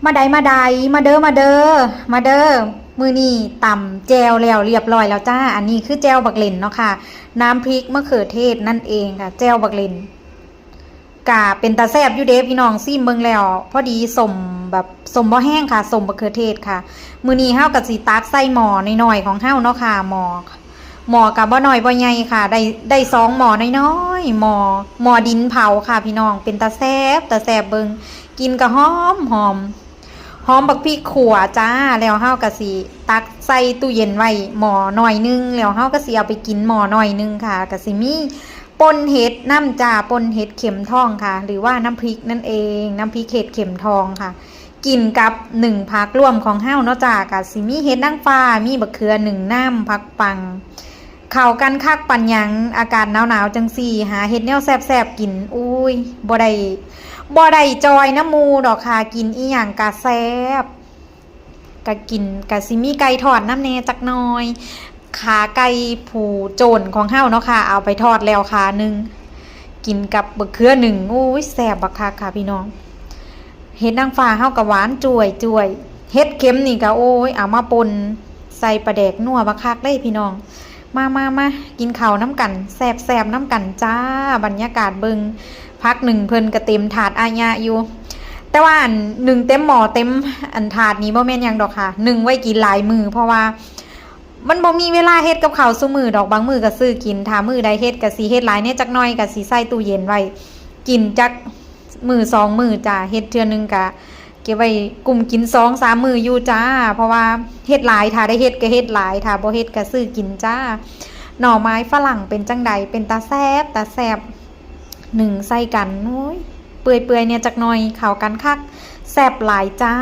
มาใดมาใดมาเด้อมาเด้อมาเด้อมือนี่ต่ำแจวแล้วเรียบร้อยแล้วจ้าอันนี้คือแจวบักเหล่นเนาะค่ะน้ำพริกมะเขือเทศนั่นเองค่ะแจวบักเหล่นกะเป็นตาแซ่บอยู่เด้พี่น้องซิมเบิ่งแล้วพอดีสมแบบสมบ่แห้งค่ะสมมะเขือเทศค่ะมือนี้เฮากับสีตักใส่หม้อน้อยๆของเฮาเนาะค่ะหม้อกับบ่น้อยบ่ใหญ่ค่ะได้2หม้อน้อยๆหม้อดินเผาค่ะพี่น้องเป็นตาแซ่บเบิ่งกินก็หอมบักพริกขั่วจ้าแล้วเฮาก็สิตักใส่ตู้เย็นไว้หม้อหน่อยนึงแล้วเฮาก็สิเอาไปกินหม้อหน่อยนึงค่ะก็สิมีป่นเห็ดน้ำจ้าป่นเห็ดเข็มทองค่ะหรือว่าน้ำพริกนั่นเองน้ำพริกเห็ดเข็มทองค่ะกินกับ1ผักร่วมของเฮาเนาะจ้าก็สิมีเห็ดนางฟ้ามีบักเขือ1น้ำผักปังเข้ากันคักปันหยังอากาศหนาวๆจังซี่หาเห็ดแนวแซ่บๆกินอุ้ยบ่ได้จอยน้ำมูดอกค่ะกินอีหยังกะแซ่บกะกินกะซิมีไก่ทอดน้ำแน่จักหน่อยขาไก่ผูโจนของเฮาเนาะค่ะเอาไปทอดแล้วขาหนึ่งกินกับบักเขือ1อุ้ยแซ่บบักคักค่ะพี่น้องเห็ดนางฟ้าเฮากับหวานจ่วยเห็ดเข็มนี่ก็โอ้ยเอามาปนใส่ปลาแดกนัวบักคักเลยพี่น้องมากินข้าวน้ำกันแซ่บน้ำกันจ้าบรรยากาศเบิงพัก1เพิ่นก็เต็มถาดอาญะอยู่แต่ว่าอัน1เต็มหม้อเต็มอันถาดนี้บ่แม่นหยังดอกค่ะ1ไว้กินหลายมื้อเพราะว่ามันบ่มีเวลาเฮ็ดกับข้าวซุมื้อดอกบางมื้อก็ซื้อกินถ้ามื้อใดเฮ็ดก็สิเฮ็ดหลายแน่จักหน่อยก็สิใส่ตู้เย็นไว้กินจักมื้อ2มื้อจ้าเฮ็ดเทื่อนึงก็เก็บไว้กลุ่มกิน2-3มื้ออยู่จ้าเพราะว่าเฮ็ดหลายถ้าได้เฮ็ดก็เฮ็ดหลายถ้าบ่เฮ็ดก็ซื้อกินจ้าหน่อไม้ฝรั่งเป็นจังใดเป็นตาแซ่บ1ใส่กันโอ้ยเปื่อยๆเนี่ยจักหน่อยเข้ากันคักแซ่บหลายจ้า